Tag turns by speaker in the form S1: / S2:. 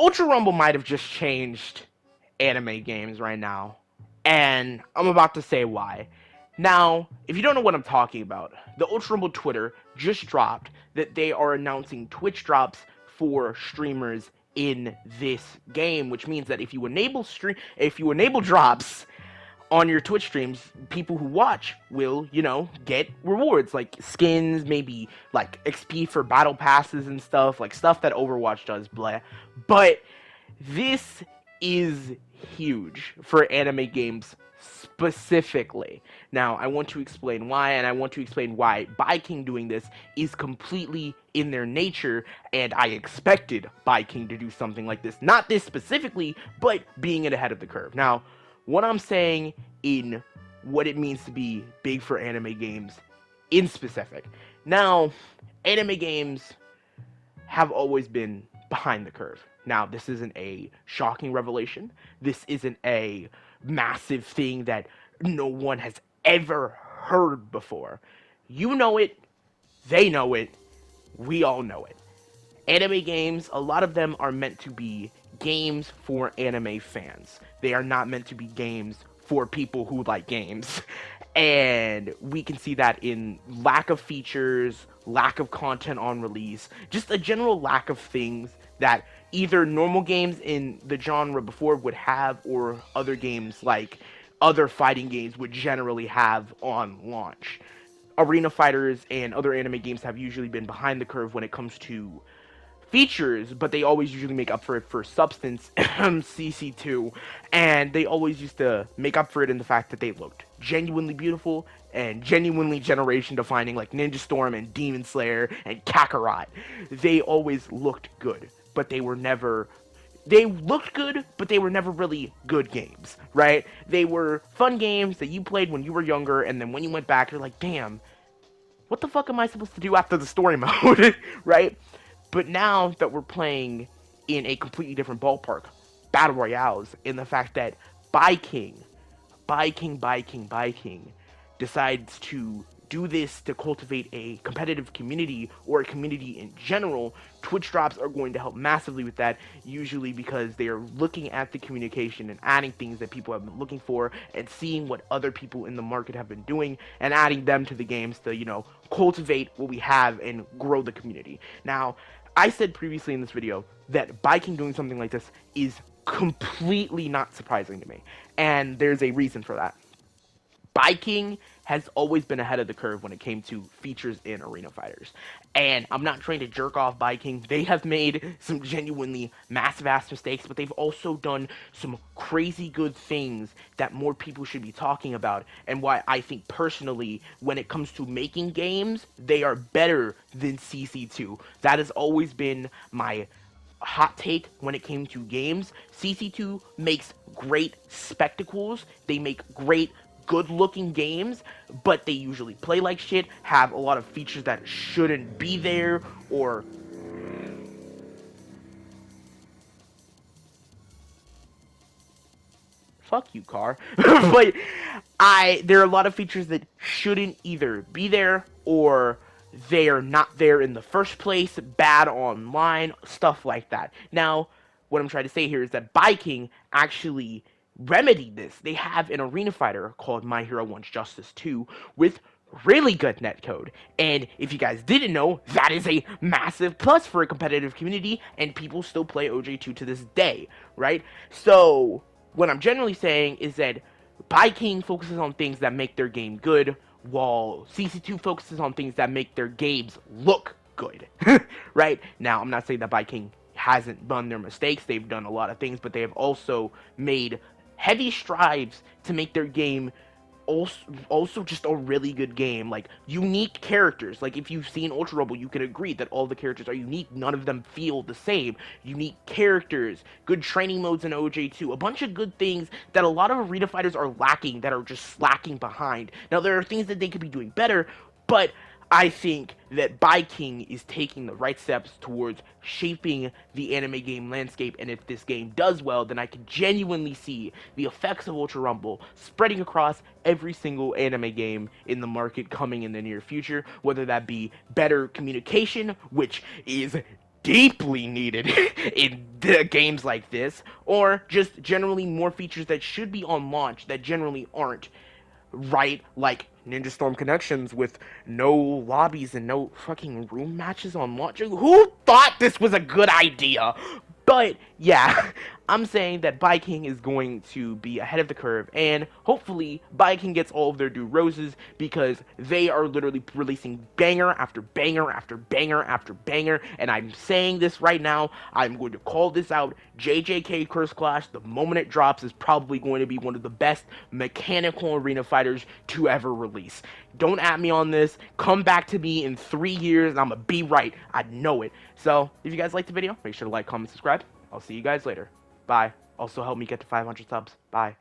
S1: Ultra Rumble might have just changed anime games right now, and I'm about to say why. Now, if you don't know what I'm talking about, the Ultra Rumble Twitter just dropped that they are announcing Twitch drops for streamers in this game, which means that if you enable drops on your Twitch streams, people who watch will, get rewards like skins, maybe like XP for battle passes and stuff, like stuff that Overwatch does, blah. But this is huge for anime games specifically. Now, I want to explain why, and I want to explain why King doing this is completely in their nature, and I expected King to do something like this. Not this specifically, but being it ahead of the curve. Now, what I'm saying in what it means to be big for anime games in specific. Now, anime games have always been behind the curve. Now, this isn't a shocking revelation. This isn't a massive thing that no one has ever heard before. You know it, they know it, we all know it. Anime games, a lot of them are meant to be games for anime fans. They are not meant to be games for people who like games. And we can see that in lack of features, lack of content on release, just a general lack of things that either normal games in the genre before would have, or other games like other fighting games would generally have on launch. Arena fighters and other anime games have usually been behind the curve when it comes to features, but they always usually make up for it for substance, CC2, and they always used to make up for it in the fact that they looked genuinely beautiful and genuinely generation defining, like Ninja Storm and Demon Slayer and Kakarot. They always looked good, but they looked good, but they were never really good games, right? They were fun games that you played when you were younger, and then when you went back, you're like, damn, what the fuck am I supposed to do after the story mode, right? But now that we're playing in a completely different ballpark, battle royales, in the fact that King decides to do this to cultivate a competitive community or a community in general, Twitch drops are going to help massively with that, usually because they are looking at the communication and adding things that people have been looking for and seeing what other people in the market have been doing and adding them to the games to, cultivate what we have and grow the community. Now, I said previously in this video that King doing something like this is completely not surprising to me, and there's a reason for that. King has always been ahead of the curve when it came to features in arena fighters. And I'm not trying to jerk off King. They have made some genuinely massive ass mistakes, but they've also done some crazy good things that more people should be talking about. And why I think personally, when it comes to making games, they are better than CC2. That has always been my hot take when it came to games. CC2 makes great spectacles. They make great good-looking games, but they usually play like shit, have a lot of features that shouldn't be there, or fuck you, car. But there are a lot of features that shouldn't either be there, or they are not there in the first place, bad online, stuff like that. Now, what I'm trying to say here is that King actually remedied this. They have an arena fighter called My Hero Wants Justice 2 with really good netcode. And if you guys didn't know, that is a massive plus for a competitive community, and people still play OJ2 to this day, right? So, what I'm generally saying is that King focuses on things that make their game good, while CC2 focuses on things that make their games look good, right? Now, I'm not saying that King hasn't done their mistakes. They've done a lot of things, but they have also made heavy strides to make their game also just a really good game. Like, unique characters. Like, if you've seen Ultra Rumble, you can agree that all the characters are unique. None of them feel the same. Unique characters, good training modes in OJ2, a bunch of good things that a lot of arena fighters are lacking, that are just slacking behind. Now, there are things that they could be doing better, but I think that King is taking the right steps towards shaping the anime game landscape, and if this game does well, then I can genuinely see the effects of Ultra Rumble spreading across every single anime game in the market coming in the near future, whether that be better communication, which is deeply needed in games like this, or just generally more features that should be on launch that generally aren't, right? Like Ninja Storm Connections with no lobbies and no fucking room matches on launch. Who thought this was a good idea? But yeah, I'm saying that Baiking is going to be ahead of the curve, and hopefully Baiking gets all of their due roses because they are literally releasing banger after banger after banger after banger. And I'm saying this right now, I'm going to call this out. JJK Curse Clash, the moment it drops, is probably going to be one of the best mechanical arena fighters to ever release. Don't at me on this. Come back to me in 3 years and I'm gonna be right. I know it. So, if you guys liked the video, make sure to like, comment, subscribe. I'll see you guys later. Bye. Also, help me get to 500 subs. Bye.